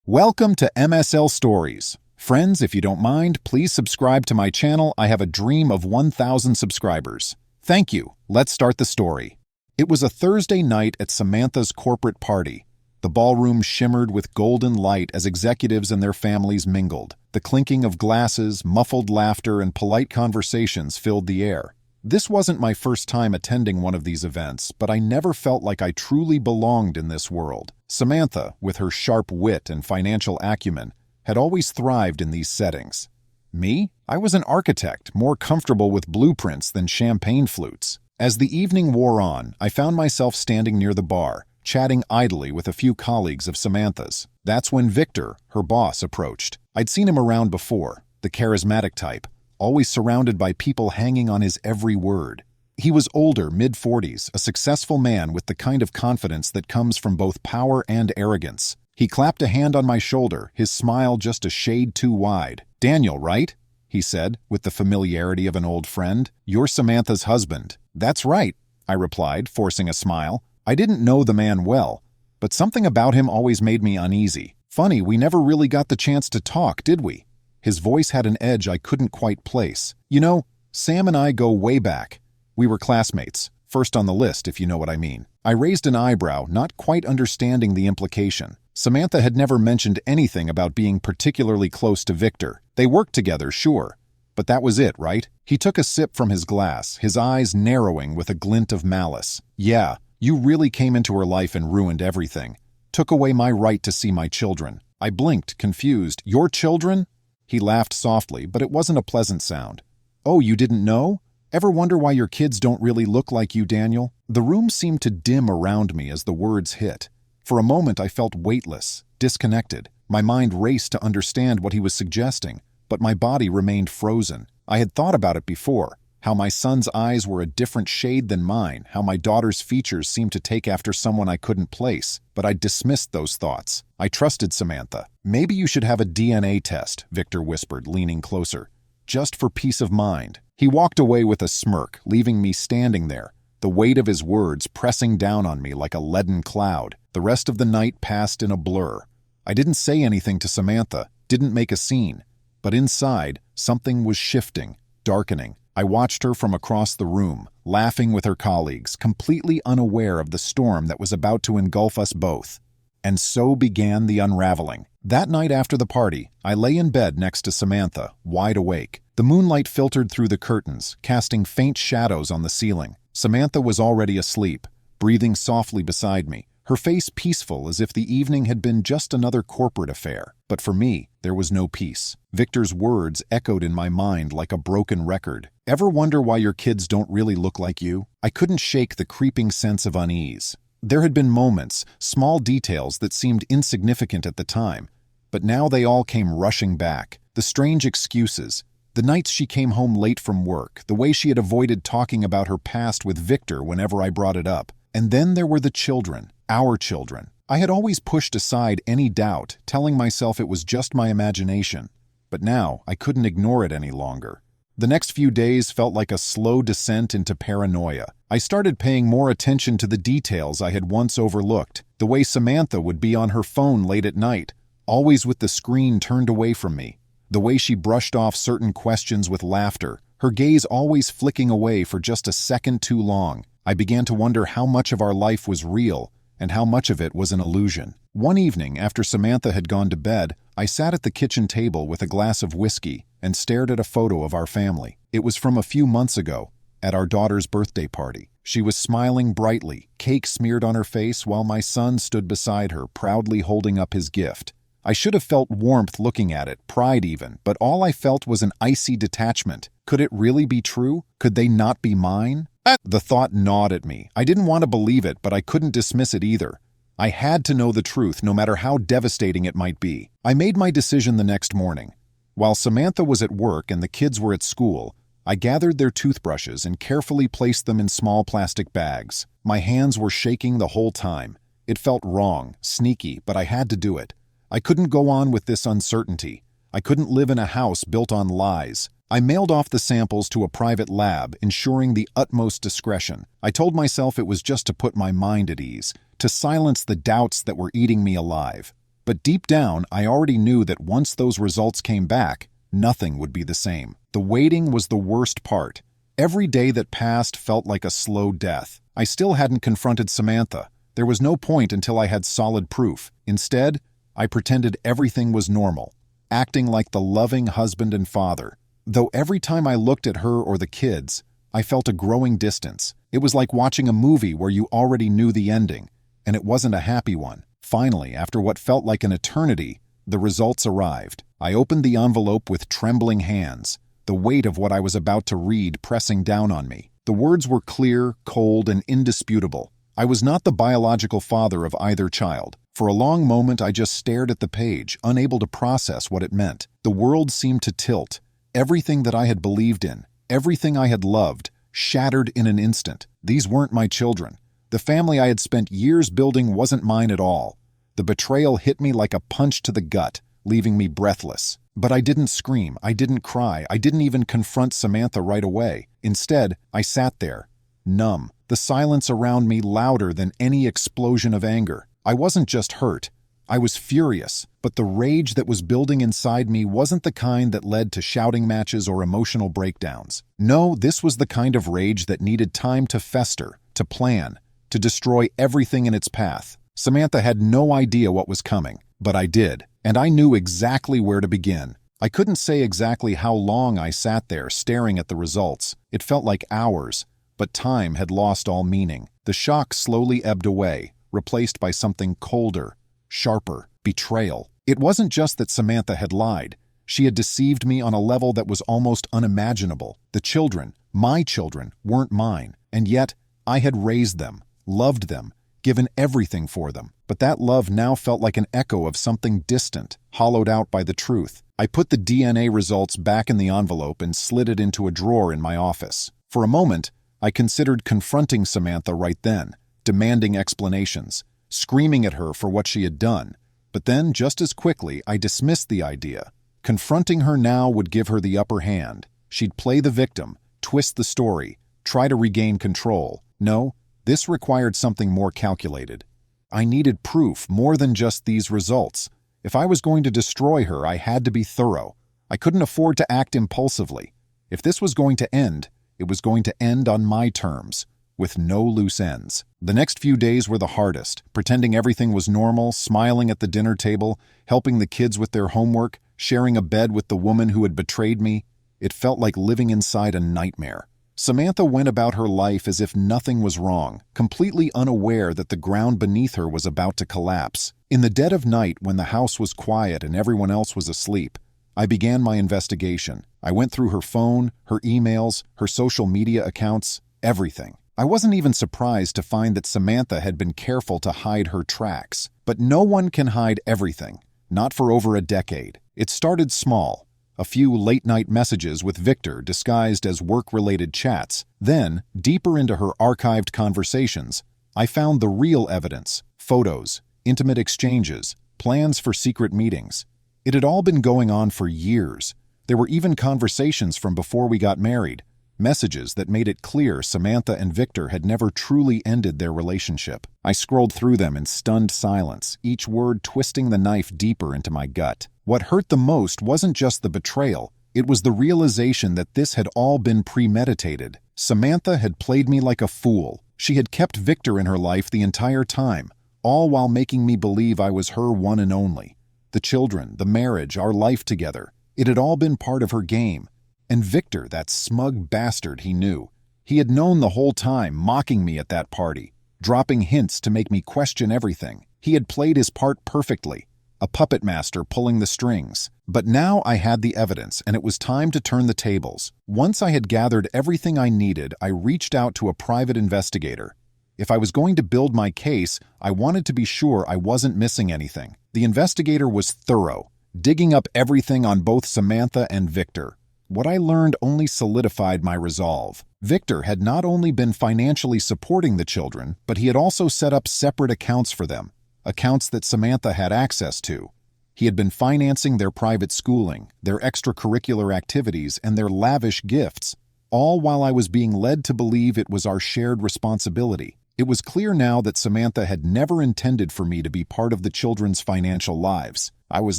Welcome to MSL Stories. Friends, if you don't mind, please subscribe to my channel. I have a dream of 1,000 subscribers. Thank you. Let's start the story. It was a Thursday night at Samantha's corporate party. The ballroom shimmered with golden light as executives and their families mingled. The clinking of glasses, muffled laughter, and polite conversations filled the air. This wasn't my first time attending one of these events, but I never felt like I truly belonged in this world. Samantha, with her sharp wit and financial acumen, had always thrived in these settings. Me? I was an architect, more comfortable with blueprints than champagne flutes. As the evening wore on, I found myself standing near the bar, chatting idly with a few colleagues of Samantha's. That's when Victor, her boss, approached. I'd seen him around before, the charismatic type, always surrounded by people hanging on his every word. He was older, mid-40s, a successful man with the kind of confidence that comes from both power and arrogance. He clapped a hand on my shoulder, his smile just a shade too wide. "Daniel, right?" he said, with the familiarity of an old friend. "You're Samantha's husband." "That's right," I replied, forcing a smile. I didn't know the man well, but something about him always made me uneasy. Funny, we never really got the chance to talk, did we? His voice had an edge I couldn't quite place. You know, Sam and I go way back. We were classmates, first on the list, if you know what I mean. I raised an eyebrow, not quite understanding the implication. Samantha had never mentioned anything about being particularly close to Victor. They worked together, sure, but that was it, right? He took a sip from his glass, his eyes narrowing with a glint of malice. "Yeah, you really came into her life and ruined everything. Took away my right to see my children." I blinked, confused. "Your children?" He laughed softly, but it wasn't a pleasant sound. "Oh, you didn't know? Ever wonder why your kids don't really look like you, Daniel?" The room seemed to dim around me as the words hit. For a moment I felt weightless, disconnected. My mind raced to understand what he was suggesting, but my body remained frozen. I had thought about it before, how my son's eyes were a different shade than mine, how my daughter's features seemed to take after someone I couldn't place, but I dismissed those thoughts. I trusted Samantha. "Maybe you should have a DNA test," Victor whispered, leaning closer. "Just for peace of mind." He walked away with a smirk, leaving me standing there, the weight of his words pressing down on me like a leaden cloud. The rest of the night passed in a blur. I didn't say anything to Samantha, didn't make a scene, but inside, something was shifting, darkening. I watched her from across the room, laughing with her colleagues, completely unaware of the storm that was about to engulf us both. And so began the unraveling. That night after the party, I lay in bed next to Samantha, wide awake. The moonlight filtered through the curtains, casting faint shadows on the ceiling. Samantha was already asleep, breathing softly beside me, her face peaceful as if the evening had been just another corporate affair. But for me, there was no peace. Victor's words echoed in my mind like a broken record. "Ever wonder why your kids don't really look like you?" I couldn't shake the creeping sense of unease. There had been moments, small details that seemed insignificant at the time, but now they all came rushing back. The strange excuses, the nights she came home late from work, the way she had avoided talking about her past with Victor whenever I brought it up. And then there were the children, our children. I had always pushed aside any doubt, telling myself it was just my imagination. But now I couldn't ignore it any longer. The next few days felt like a slow descent into paranoia. I started paying more attention to the details I had once overlooked. The way Samantha would be on her phone late at night, always with the screen turned away from me. The way she brushed off certain questions with laughter, her gaze always flicking away for just a second too long. I began to wonder how much of our life was real and how much of it was an illusion. One evening, after Samantha had gone to bed, I sat at the kitchen table with a glass of whiskey and stared at a photo of our family. It was from a few months ago, at our daughter's birthday party. She was smiling brightly, cake smeared on her face, while my son stood beside her, proudly holding up his gift. I should have felt warmth looking at it, pride even, but all I felt was an icy detachment. Could it really be true? Could they not be mine? The thought gnawed at me. I didn't want to believe it, but I couldn't dismiss it either. I had to know the truth, no matter how devastating it might be. I made my decision the next morning. While Samantha was at work and the kids were at school, I gathered their toothbrushes and carefully placed them in small plastic bags. My hands were shaking the whole time. It felt wrong, sneaky, but I had to do it. I couldn't go on with this uncertainty. I couldn't live in a house built on lies. I mailed off the samples to a private lab, ensuring the utmost discretion. I told myself it was just to put my mind at ease, to silence the doubts that were eating me alive. But deep down, I already knew that once those results came back, nothing would be the same. The waiting was the worst part. Every day that passed felt like a slow death. I still hadn't confronted Samantha. There was no point until I had solid proof. Instead, I pretended everything was normal, acting like the loving husband and father. Though every time I looked at her or the kids, I felt a growing distance. It was like watching a movie where you already knew the ending, and it wasn't a happy one. Finally, after what felt like an eternity, the results arrived. I opened the envelope with trembling hands, the weight of what I was about to read pressing down on me. The words were clear, cold, and indisputable. I was not the biological father of either child. For a long moment, I just stared at the page, unable to process what it meant. The world seemed to tilt. Everything that I had believed in, everything I had loved, shattered in an instant. These weren't my children. The family I had spent years building wasn't mine at all. The betrayal hit me like a punch to the gut, leaving me breathless. But I didn't scream, I didn't cry, I didn't even confront Samantha right away. Instead, I sat there, numb, the silence around me louder than any explosion of anger. I wasn't just hurt. I was furious, but the rage that was building inside me wasn't the kind that led to shouting matches or emotional breakdowns. No, this was the kind of rage that needed time to fester, to plan, to destroy everything in its path. Samantha had no idea what was coming, but I did, and I knew exactly where to begin. I couldn't say exactly how long I sat there staring at the results. It felt like hours, but time had lost all meaning. The shock slowly ebbed away, replaced by something colder, sharper, betrayal. It wasn't just that Samantha had lied. She had deceived me on a level that was almost unimaginable. The children, my children, weren't mine, and yet I had raised them, loved them, given everything for them. But that love now felt like an echo of something distant, hollowed out by the truth. I put the DNA results back in the envelope and slid it into a drawer in my office. For a moment, I considered confronting Samantha right then, demanding explanations, screaming at her for what she had done. But then, just as quickly, I dismissed the idea. Confronting her now would give her the upper hand. She'd play the victim, twist the story, try to regain control. No, this required something more calculated. I needed proof, more than just these results. If I was going to destroy her, I had to be thorough. I couldn't afford to act impulsively. If this was going to end, it was going to end on my terms, with no loose ends. The next few days were the hardest, pretending everything was normal, smiling at the dinner table, helping the kids with their homework, sharing a bed with the woman who had betrayed me. It felt like living inside a nightmare. Samantha went about her life as if nothing was wrong, completely unaware that the ground beneath her was about to collapse. In the dead of night, when the house was quiet and everyone else was asleep, I began my investigation. I went through her phone, her emails, her social media accounts, everything. I wasn't even surprised to find that Samantha had been careful to hide her tracks. But no one can hide everything, not for over a decade. It started small. A few late-night messages with Victor disguised as work-related chats. Then, deeper into her archived conversations, I found the real evidence: photos, intimate exchanges, plans for secret meetings. It had all been going on for years. There were even conversations from before we got married, messages that made it clear Samantha and Victor had never truly ended their relationship. I scrolled through them in stunned silence, each word twisting the knife deeper into my gut. What hurt the most wasn't just the betrayal, it was the realization that this had all been premeditated. Samantha had played me like a fool. She had kept Victor in her life the entire time, all while making me believe I was her one and only. The children, the marriage, our life together. It had all been part of her game. And Victor, that smug bastard, he knew. He had known the whole time, mocking me at that party, dropping hints to make me question everything. He had played his part perfectly, a puppet master pulling the strings. But now I had the evidence, and it was time to turn the tables. Once I had gathered everything I needed, I reached out to a private investigator. If I was going to build my case, I wanted to be sure I wasn't missing anything. The investigator was thorough, digging up everything on both Samantha and Victor. What I learned only solidified my resolve. Victor had not only been financially supporting the children, but he had also set up separate accounts for them, accounts that Samantha had access to. He had been financing their private schooling, their extracurricular activities, and their lavish gifts, all while I was being led to believe it was our shared responsibility. It was clear now that Samantha had never intended for me to be part of the children's financial lives. I was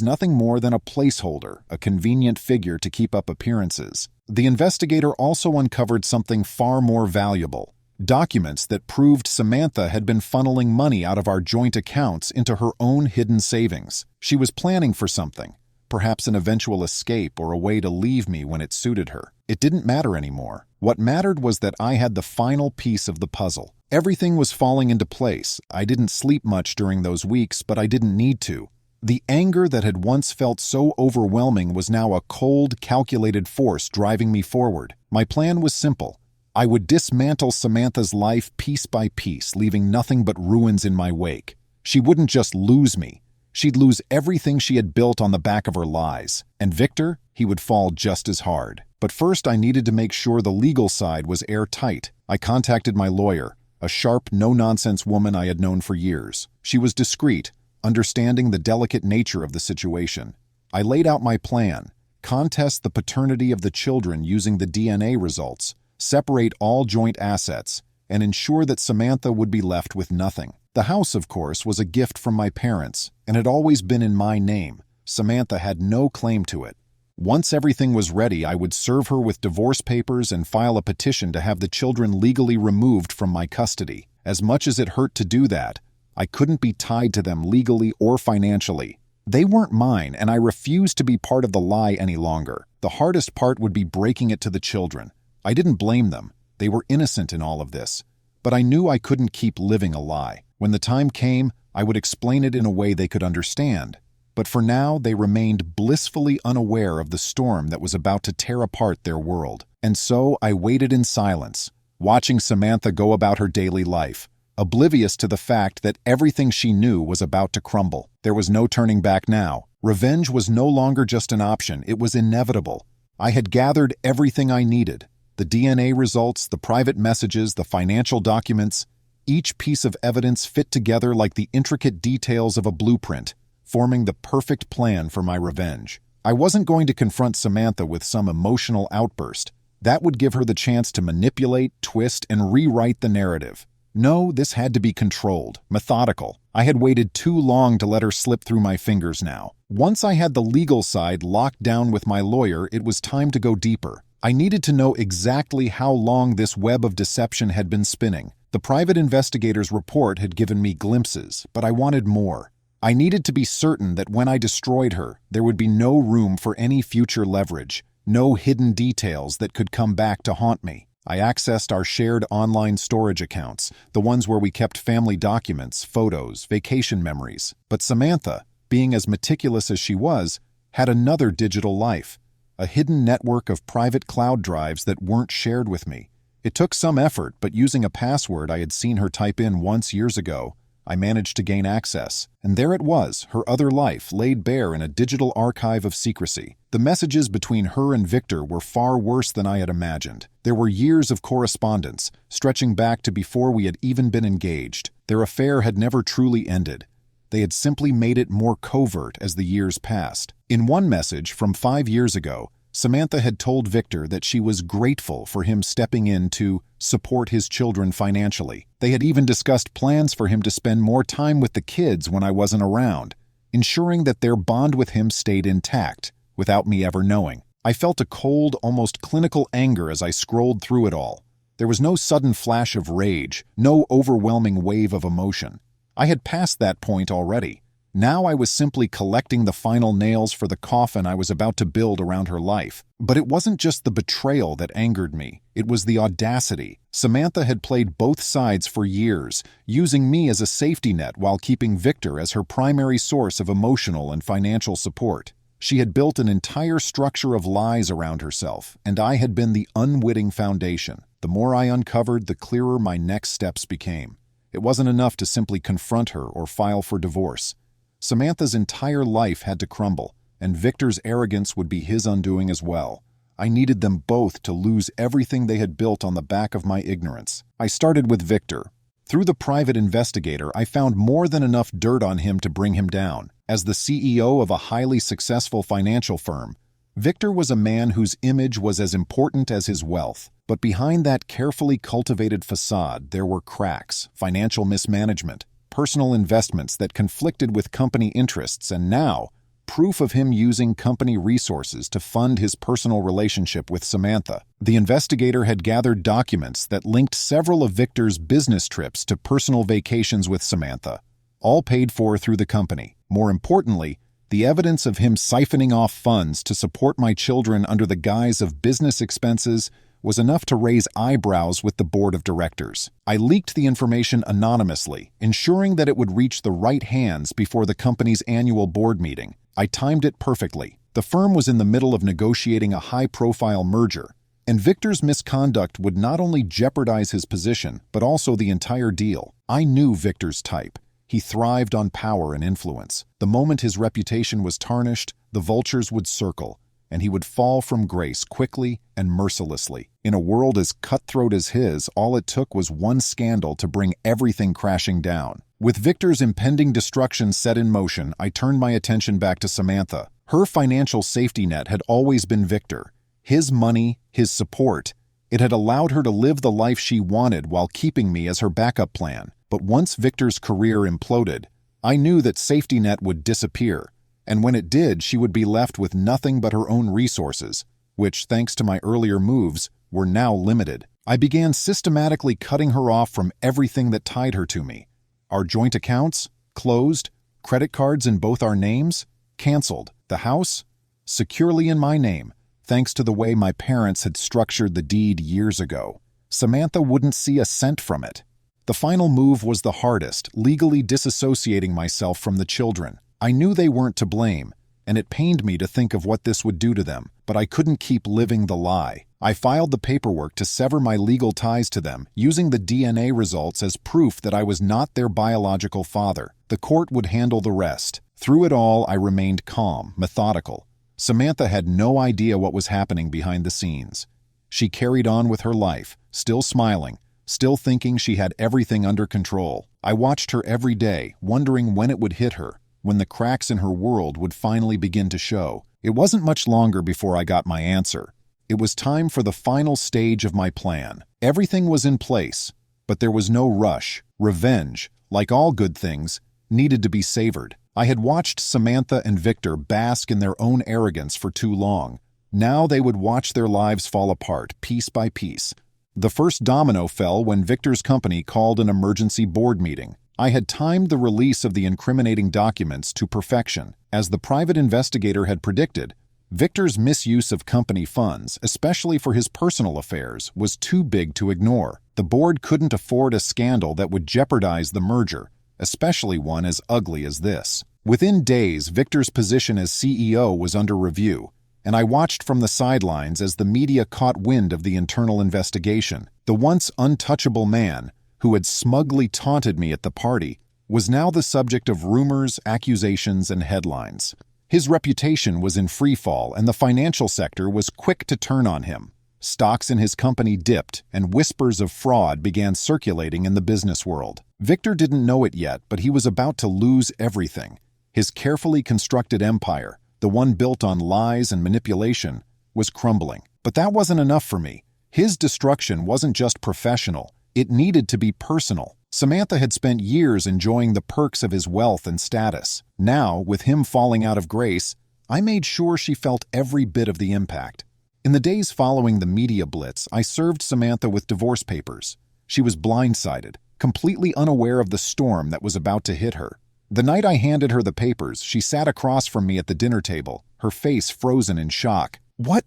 nothing more than a placeholder, a convenient figure to keep up appearances. The investigator also uncovered something far more valuable: documents that proved Samantha had been funneling money out of our joint accounts into her own hidden savings. She was planning for something, perhaps an eventual escape or a way to leave me when it suited her. It didn't matter anymore. What mattered was that I had the final piece of the puzzle. Everything was falling into place. I didn't sleep much during those weeks, but I didn't need to. The anger that had once felt so overwhelming was now a cold, calculated force driving me forward. My plan was simple. I would dismantle Samantha's life piece by piece, leaving nothing but ruins in my wake. She wouldn't just lose me. She'd lose everything she had built on the back of her lies. And Victor, he would fall just as hard. But first I needed to make sure the legal side was airtight. I contacted my lawyer, a sharp, no-nonsense woman I had known for years. She was discreet, understanding the delicate nature of the situation. I laid out my plan: contest the paternity of the children using the DNA results, separate all joint assets, and ensure that Samantha would be left with nothing. The house, of course, was a gift from my parents, and had always been in my name. Samantha had no claim to it. Once everything was ready, I would serve her with divorce papers and file a petition to have the children legally removed from my custody. As much as it hurt to do that, I couldn't be tied to them legally or financially. They weren't mine, and I refused to be part of the lie any longer. The hardest part would be breaking it to the children. I didn't blame them. They were innocent in all of this. But I knew I couldn't keep living a lie. When the time came, I would explain it in a way they could understand. But for now, they remained blissfully unaware of the storm that was about to tear apart their world. And so I waited in silence, watching Samantha go about her daily life, oblivious to the fact that everything she knew was about to crumble. There was no turning back now. Revenge was no longer just an option, it was inevitable. I had gathered everything I needed: the DNA results, the private messages, the financial documents. Each piece of evidence fit together like the intricate details of a blueprint, forming the perfect plan for my revenge. I wasn't going to confront Samantha with some emotional outburst. That would give her the chance to manipulate, twist, and rewrite the narrative. No, this had to be controlled, methodical. I had waited too long to let her slip through my fingers now. Once I had the legal side locked down with my lawyer, it was time to go deeper. I needed to know exactly how long this web of deception had been spinning. The private investigator's report had given me glimpses, but I wanted more. I needed to be certain that when I destroyed her, there would be no room for any future leverage, no hidden details that could come back to haunt me. I accessed our shared online storage accounts, the ones where we kept family documents, photos, vacation memories. But Samantha, being as meticulous as she was, had another digital life, a hidden network of private cloud drives that weren't shared with me. It took some effort, but using a password I had seen her type in once years ago, I managed to gain access, and there it was, her other life laid bare in a digital archive of secrecy. The messages between her and Victor were far worse than I had imagined. There were years of correspondence, stretching back to before we had even been engaged. Their affair had never truly ended. They had simply made it more covert as the years passed. In one message from 5 years ago, Samantha had told Victor that she was grateful for him stepping in to support his children financially. They had even discussed plans for him to spend more time with the kids when I wasn't around, ensuring that their bond with him stayed intact, without me ever knowing. I felt a cold, almost clinical anger as I scrolled through it all. There was no sudden flash of rage, no overwhelming wave of emotion. I had passed that point already. Now I was simply collecting the final nails for the coffin I was about to build around her life. But it wasn't just the betrayal that angered me. It was the audacity. Samantha had played both sides for years, using me as a safety net while keeping Victor as her primary source of emotional and financial support. She had built an entire structure of lies around herself, and I had been the unwitting foundation. The more I uncovered, the clearer my next steps became. It wasn't enough to simply confront her or file for divorce. Samantha's entire life had to crumble, and Victor's arrogance would be his undoing as well. I needed them both to lose everything they had built on the back of my ignorance. I started with Victor. Through the private investigator, I found more than enough dirt on him to bring him down. As the CEO of a highly successful financial firm, Victor was a man whose image was as important as his wealth, but behind that carefully cultivated facade there were cracks, financial mismanagement, personal investments that conflicted with company interests, and now, proof of him using company resources to fund his personal relationship with Samantha. The investigator had gathered documents that linked several of Victor's business trips to personal vacations with Samantha, all paid for through the company. More importantly, the evidence of him siphoning off funds to support my children under the guise of business expenses was enough to raise eyebrows with the board of directors. I leaked the information anonymously, ensuring that it would reach the right hands before the company's annual board meeting. I timed it perfectly. The firm was in the middle of negotiating a high-profile merger, and Victor's misconduct would not only jeopardize his position, but also the entire deal. I knew Victor's type. He thrived on power and influence. The moment his reputation was tarnished, the vultures would circle, and he would fall from grace quickly and mercilessly. In a world as cutthroat as his, all it took was one scandal to bring everything crashing down. With Victor's impending destruction set in motion, I turned my attention back to Samantha. Her financial safety net had always been Victor. His money, his support. It had allowed her to live the life she wanted while keeping me as her backup plan. But once Victor's career imploded, I knew that safety net would disappear, and when it did, she would be left with nothing but her own resources, which, thanks to my earlier moves, were now limited. I began systematically cutting her off from everything that tied her to me. Our joint accounts, closed, credit cards in both our names, canceled. The house, securely in my name, thanks to the way my parents had structured the deed years ago. Samantha wouldn't see a cent from it. The final move was the hardest, legally disassociating myself from the children. I knew they weren't to blame, and it pained me to think of what this would do to them, but I couldn't keep living the lie. I filed the paperwork to sever my legal ties to them, using the DNA results as proof that I was not their biological father. The court would handle the rest. Through it all, I remained calm, methodical. Samantha had no idea what was happening behind the scenes. She carried on with her life, still smiling, still thinking she had everything under control. I watched her every day, wondering when it would hit her, when the cracks in her world would finally begin to show. It wasn't much longer before I got my answer. It was time for the final stage of my plan. Everything was in place, but there was no rush. Revenge, like all good things, needed to be savored. I had watched Samantha and Victor bask in their own arrogance for too long. Now they would watch their lives fall apart, piece by piece. The first domino fell when Victor's company called an emergency board meeting. I had timed the release of the incriminating documents to perfection. As the private investigator had predicted, Victor's misuse of company funds, especially for his personal affairs, was too big to ignore. The board couldn't afford a scandal that would jeopardize the merger, especially one as ugly as this. Within days, Victor's position as CEO was under review, and I watched from the sidelines as the media caught wind of the internal investigation. The once untouchable man, who had smugly taunted me at the party, was now the subject of rumors, accusations, and headlines. His reputation was in freefall, and the financial sector was quick to turn on him. Stocks in his company dipped, and whispers of fraud began circulating in the business world. Victor didn't know it yet, but he was about to lose everything. His carefully constructed empire, the one built on lies and manipulation, was crumbling. But that wasn't enough for me. His destruction wasn't just professional, it needed to be personal. Samantha had spent years enjoying the perks of his wealth and status. Now, with him falling out of grace, I made sure she felt every bit of the impact. In the days following the media blitz, I served Samantha with divorce papers. She was blindsided, completely unaware of the storm that was about to hit her. The night I handed her the papers, she sat across from me at the dinner table, her face frozen in shock. What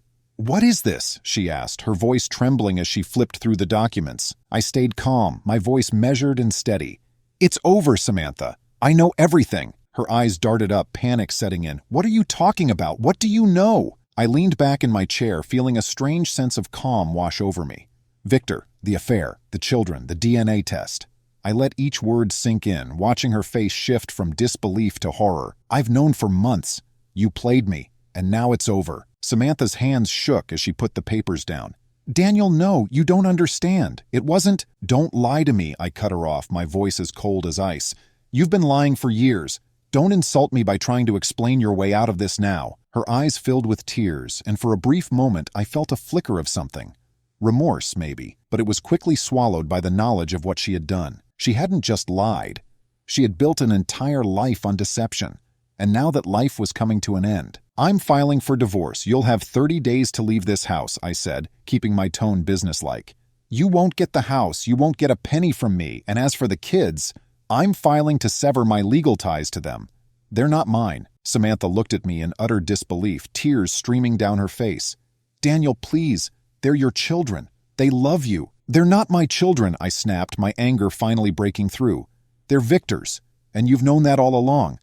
is this?" she asked, her voice trembling as she flipped through the documents. I stayed calm, my voice measured and steady. "It's over, Samantha. I know everything." Her eyes darted up, panic setting in. "What are you talking about? What do you know?" I leaned back in my chair, feeling a strange sense of calm wash over me. Victor, the affair, the children, the DNA test. I let each word sink in, watching her face shift from disbelief to horror. "I've known for months. You played me, and now it's over." Samantha's hands shook as she put the papers down. "Daniel, no, you don't understand. It wasn't—" "Don't lie to me," I cut her off, my voice as cold as ice. "You've been lying for years. Don't insult me by trying to explain your way out of this now." Her eyes filled with tears, and for a brief moment I felt a flicker of something. Remorse, maybe, but it was quickly swallowed by the knowledge of what she had done. She hadn't just lied. She had built an entire life on deception. And now that life was coming to an end, "I'm filing for divorce. You'll have 30 days to leave this house," I said, keeping my tone businesslike. "You won't get the house, you won't get a penny from me, and as for the kids, I'm filing to sever my legal ties to them. They're not mine." Samantha looked at me in utter disbelief, tears streaming down her face. "Daniel, please, they're your children. They love you." "They're not my children," I snapped, my anger finally breaking through. "They're Victor's, and you've known that all along.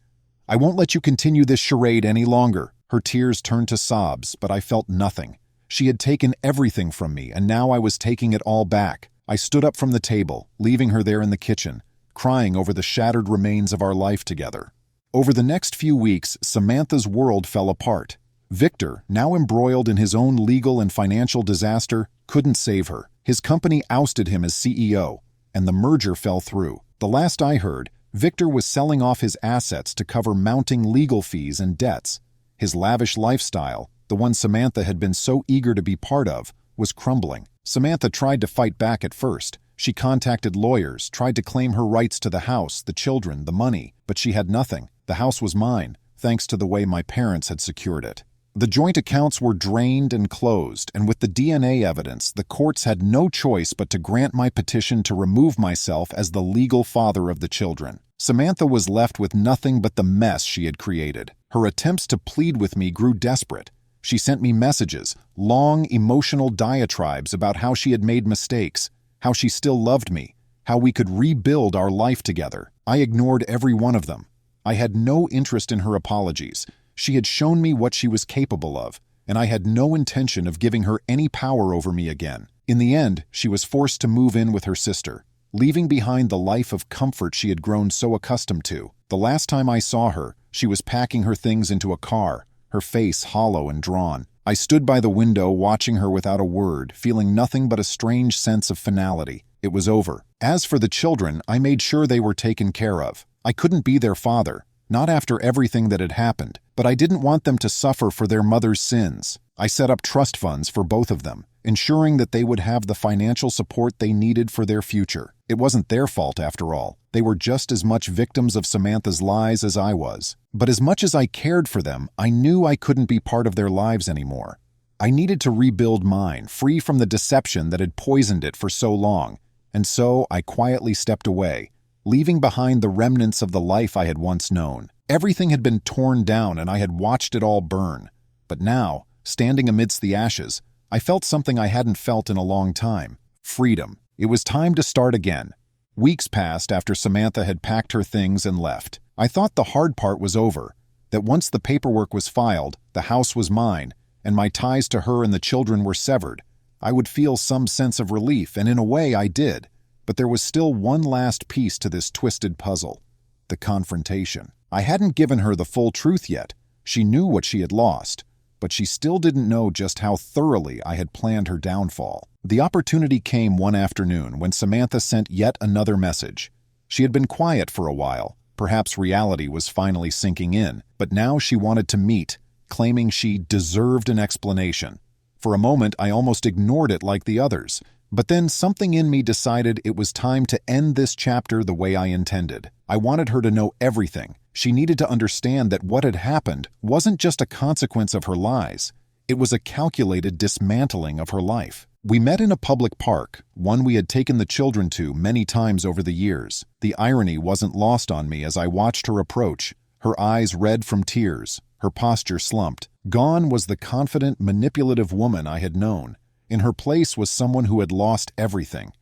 I won't let you continue this charade any longer." Her tears turned to sobs, but I felt nothing. She had taken everything from me, and now I was taking it all back. I stood up from the table, leaving her there in the kitchen, crying over the shattered remains of our life together. Over the next few weeks, Samantha's world fell apart. Victor, now embroiled in his own legal and financial disaster, couldn't save her. His company ousted him as CEO, and the merger fell through. The last I heard, Victor was selling off his assets to cover mounting legal fees and debts. His lavish lifestyle, the one Samantha had been so eager to be part of, was crumbling. Samantha tried to fight back at first. She contacted lawyers, tried to claim her rights to the house, the children, the money, but she had nothing. The house was mine, thanks to the way my parents had secured it. The joint accounts were drained and closed, and with the DNA evidence, the courts had no choice but to grant my petition to remove myself as the legal father of the children. Samantha was left with nothing but the mess she had created. Her attempts to plead with me grew desperate. She sent me messages, long, emotional diatribes about how she had made mistakes, how she still loved me, how we could rebuild our life together. I ignored every one of them. I had no interest in her apologies. She had shown me what she was capable of, and I had no intention of giving her any power over me again. In the end, she was forced to move in with her sister, leaving behind the life of comfort she had grown so accustomed to. The last time I saw her, she was packing her things into a car, her face hollow and drawn. I stood by the window watching her without a word, feeling nothing but a strange sense of finality. It was over. As for the children, I made sure they were taken care of. I couldn't be their father, not after everything that had happened, but I didn't want them to suffer for their mother's sins. I set up trust funds for both of them, ensuring that they would have the financial support they needed for their future. It wasn't their fault, after all. They were just as much victims of Samantha's lies as I was. But as much as I cared for them, I knew I couldn't be part of their lives anymore. I needed to rebuild mine, free from the deception that had poisoned it for so long. And so I quietly stepped away, leaving behind the remnants of the life I had once known. Everything had been torn down and I had watched it all burn. But now, standing amidst the ashes, I felt something I hadn't felt in a long time. Freedom. It was time to start again. Weeks passed after Samantha had packed her things and left. I thought the hard part was over, that once the paperwork was filed, the house was mine, and my ties to her and the children were severed, I would feel some sense of relief, and in a way I did. But there was still one last piece to this twisted puzzle: the confrontation. I hadn't given her the full truth yet. She knew what she had lost, but she still didn't know just how thoroughly I had planned her downfall. The opportunity came one afternoon when Samantha sent yet another message. She had been quiet for a while. Perhaps reality was finally sinking in, but now she wanted to meet, claiming she deserved an explanation. For a moment, I almost ignored it like the others, but then something in me decided it was time to end this chapter the way I intended. I wanted her to know everything. She needed to understand that what had happened wasn't just a consequence of her lies. It was a calculated dismantling of her life. We met in a public park, one we had taken the children to many times over the years. The irony wasn't lost on me as I watched her approach, her eyes red from tears, her posture slumped. Gone was the confident, manipulative woman I had known. In her place was someone who had lost everything.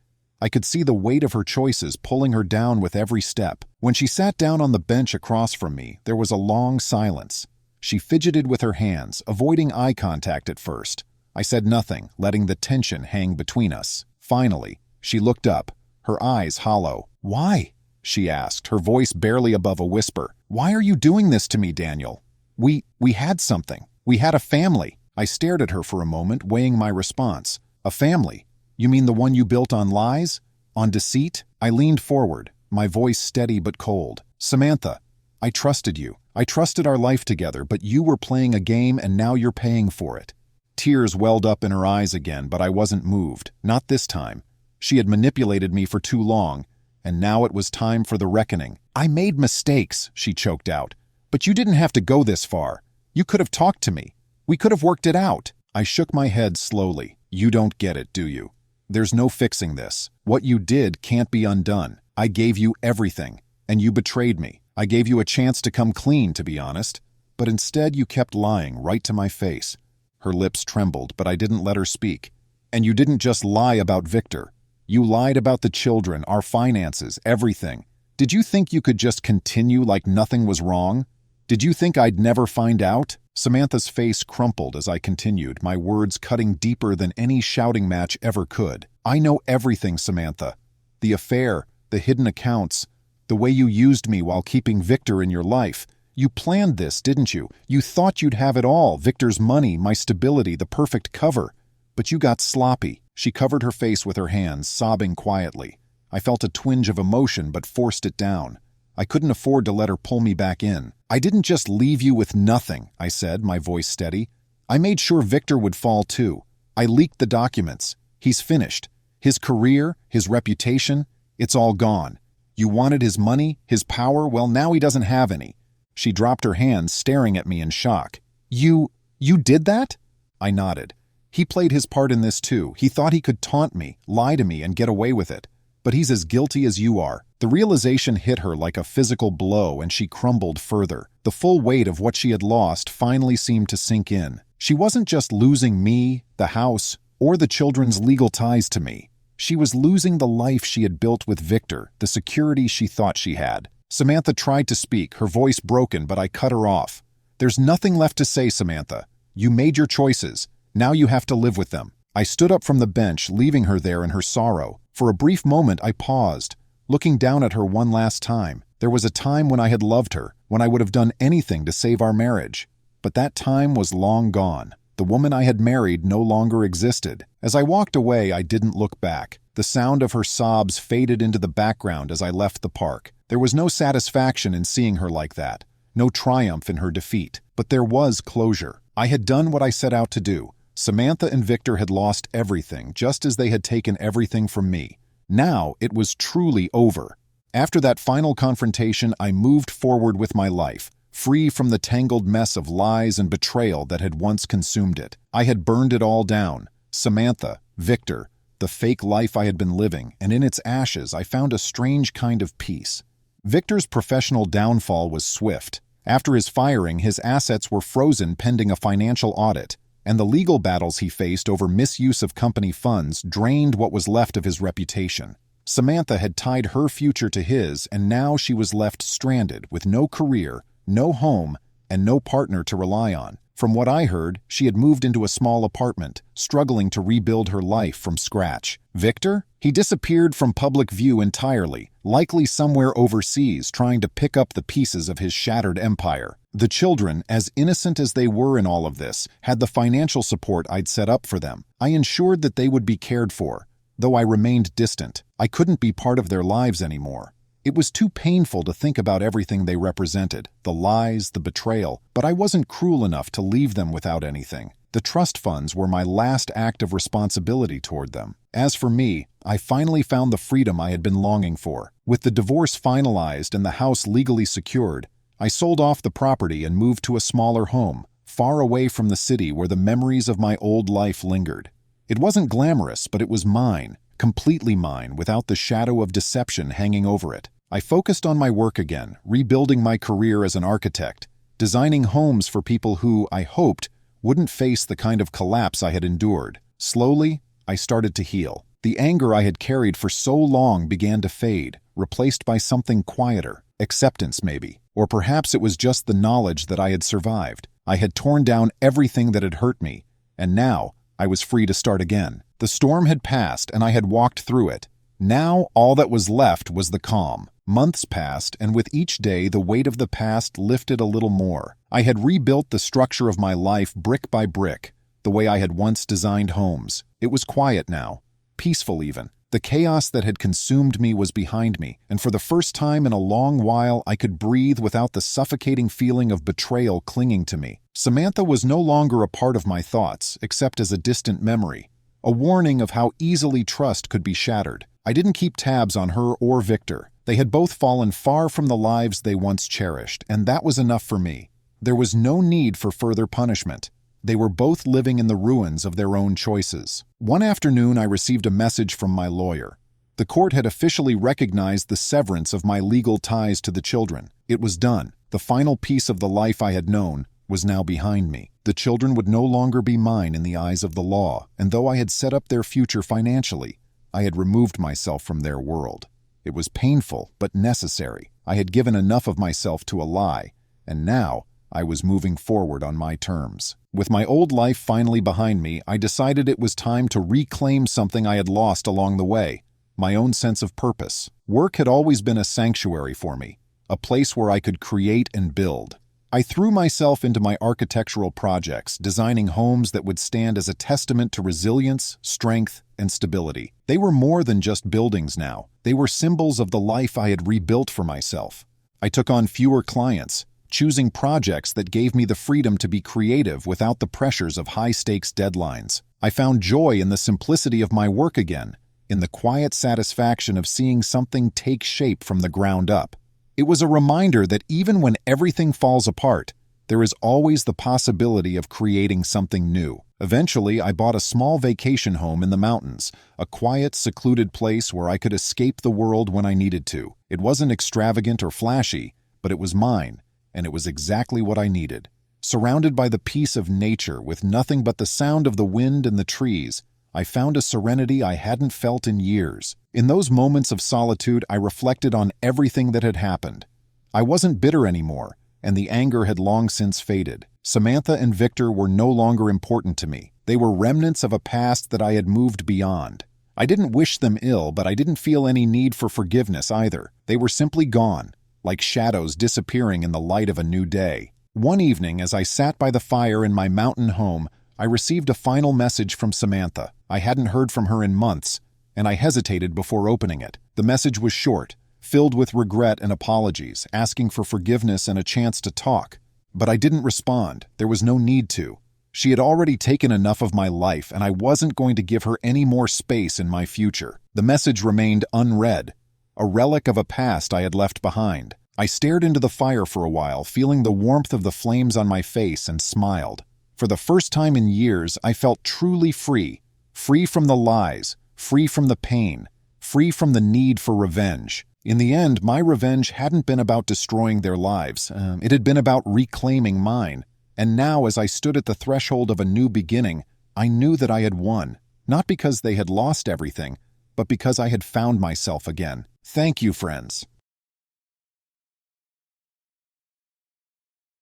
I could see the weight of her choices pulling her down with every step. When she sat down on the bench across from me, there was a long silence. She fidgeted with her hands, avoiding eye contact at first. I said nothing, letting the tension hang between us. Finally, she looked up, her eyes hollow. "Why?" she asked, her voice barely above a whisper. "Why are you doing this to me, Daniel? We had something. We had a family." I stared at her for a moment, weighing my response. "A family? You mean the one you built on lies? On deceit?" I leaned forward, my voice steady but cold. "Samantha, I trusted you. I trusted our life together, but you were playing a game and now you're paying for it." Tears welled up in her eyes again, but I wasn't moved. Not this time. She had manipulated me for too long, and now it was time for the reckoning. "I made mistakes," she choked out. "But you didn't have to go this far. You could have talked to me. We could have worked it out." I shook my head slowly. "You don't get it, do you? There's no fixing this. What you did can't be undone. I gave you everything, and you betrayed me. I gave you a chance to come clean, to be honest. But instead you kept lying right to my face." Her lips trembled, but I didn't let her speak. "And you didn't just lie about Victor. You lied about the children, our finances, everything. Did you think you could just continue like nothing was wrong? Did you think I'd never find out?" Samantha's face crumpled as I continued, my words cutting deeper than any shouting match ever could. "I know everything, Samantha. The affair, the hidden accounts, the way you used me while keeping Victor in your life. You planned this, didn't you? You thought you'd have it all, Victor's money, my stability, the perfect cover. But you got sloppy." She covered her face with her hands, sobbing quietly. I felt a twinge of emotion but forced it down. I couldn't afford to let her pull me back in. "I didn't just leave you with nothing," I said, my voice steady. "I made sure Victor would fall too. I leaked the documents. He's finished. His career, his reputation, it's all gone. You wanted his money, his power, well now he doesn't have any." She dropped her hands, staring at me in shock. You did that?" I nodded. "He played his part in this too. He thought he could taunt me, lie to me, and get away with it. But he's as guilty as you are." The realization hit her like a physical blow and she crumbled further. The full weight of what she had lost finally seemed to sink in. She wasn't just losing me, the house, or the children's legal ties to me. She was losing the life she had built with Victor, the security she thought she had. Samantha tried to speak, her voice broken, but I cut her off. "There's nothing left to say, Samantha. You made your choices. Now you have to live with them." I stood up from the bench, leaving her there in her sorrow. For a brief moment I paused, looking down at her one last time. There was a time when I had loved her, when I would have done anything to save our marriage. But that time was long gone. The woman I had married no longer existed. As I walked away, I didn't look back. The sound of her sobs faded into the background as I left the park. There was no satisfaction in seeing her like that, no triumph in her defeat. But there was closure. I had done what I set out to do. Samantha and Victor had lost everything, just as they had taken everything from me. Now it was truly over. After that final confrontation, I moved forward with my life, free from the tangled mess of lies and betrayal that had once consumed it. I had burned it all down. Samantha, Victor, the fake life I had been living, and in its ashes I found a strange kind of peace. Victor's professional downfall was swift. After his firing, his assets were frozen pending a financial audit, and the legal battles he faced over misuse of company funds drained what was left of his reputation. Samantha had tied her future to his, and now she was left stranded with no career, no home, and no partner to rely on. From what I heard, she had moved into a small apartment, struggling to rebuild her life from scratch. Victor? He disappeared from public view entirely, likely somewhere overseas trying to pick up the pieces of his shattered empire. The children, as innocent as they were in all of this, had the financial support I'd set up for them. I ensured that they would be cared for, though I remained distant. I couldn't be part of their lives anymore. It was too painful to think about everything they represented, the lies, the betrayal, but I wasn't cruel enough to leave them without anything. The trust funds were my last act of responsibility toward them. As for me, I finally found the freedom I had been longing for. With the divorce finalized and the house legally secured, I sold off the property and moved to a smaller home, far away from the city where the memories of my old life lingered. It wasn't glamorous, but it was mine, completely mine, without the shadow of deception hanging over it. I focused on my work again, rebuilding my career as an architect, designing homes for people who, I hoped, wouldn't face the kind of collapse I had endured. Slowly, I started to heal. The anger I had carried for so long began to fade, replaced by something quieter. Acceptance, maybe. Or perhaps it was just the knowledge that I had survived. I had torn down everything that had hurt me, and now I was free to start again. The storm had passed, and I had walked through it. Now all that was left was the calm. Months passed, and with each day the weight of the past lifted a little more. I had rebuilt the structure of my life brick by brick, the way I had once designed homes. It was quiet now, peaceful even. The chaos that had consumed me was behind me, and for the first time in a long while I could breathe without the suffocating feeling of betrayal clinging to me. Samantha was no longer a part of my thoughts, except as a distant memory, a warning of how easily trust could be shattered. I didn't keep tabs on her or Victor. They had both fallen far from the lives they once cherished, and that was enough for me. There was no need for further punishment. They were both living in the ruins of their own choices. One afternoon, I received a message from my lawyer. The court had officially recognized the severance of my legal ties to the children. It was done. The final piece of the life I had known was now behind me. The children would no longer be mine in the eyes of the law, and though I had set up their future financially, I had removed myself from their world. It was painful, but necessary. I had given enough of myself to a lie, and now I was moving forward on my terms. With my old life finally behind me, I decided it was time to reclaim something I had lost along the way, my own sense of purpose. Work had always been a sanctuary for me, a place where I could create and build. I threw myself into my architectural projects, designing homes that would stand as a testament to resilience, strength, and stability. They were more than just buildings now. They were symbols of the life I had rebuilt for myself. I took on fewer clients, choosing projects that gave me the freedom to be creative without the pressures of high-stakes deadlines. I found joy in the simplicity of my work again, in the quiet satisfaction of seeing something take shape from the ground up. It was a reminder that even when everything falls apart, there is always the possibility of creating something new. Eventually, I bought a small vacation home in the mountains, a quiet, secluded place where I could escape the world when I needed to. It wasn't extravagant or flashy, but it was mine, and it was exactly what I needed. Surrounded by the peace of nature with nothing but the sound of the wind and the trees, I found a serenity I hadn't felt in years. In those moments of solitude, I reflected on everything that had happened. I wasn't bitter anymore, and the anger had long since faded. Samantha and Victor were no longer important to me. They were remnants of a past that I had moved beyond. I didn't wish them ill, but I didn't feel any need for forgiveness either. They were simply gone, like shadows disappearing in the light of a new day. One evening, as I sat by the fire in my mountain home, I received a final message from Samantha. I hadn't heard from her in months, and I hesitated before opening it. The message was short, filled with regret and apologies, asking for forgiveness and a chance to talk. But I didn't respond. There was no need to. She had already taken enough of my life, and I wasn't going to give her any more space in my future. The message remained unread, a relic of a past I had left behind. I stared into the fire for a while, feeling the warmth of the flames on my face, and smiled. For the first time in years, I felt truly free. Free from the lies, free from the pain, free from the need for revenge. In the end, my revenge hadn't been about destroying their lives. It had been about reclaiming mine. And now, as I stood at the threshold of a new beginning, I knew that I had won. Not because they had lost everything, but because I had found myself again. Thank you, friends.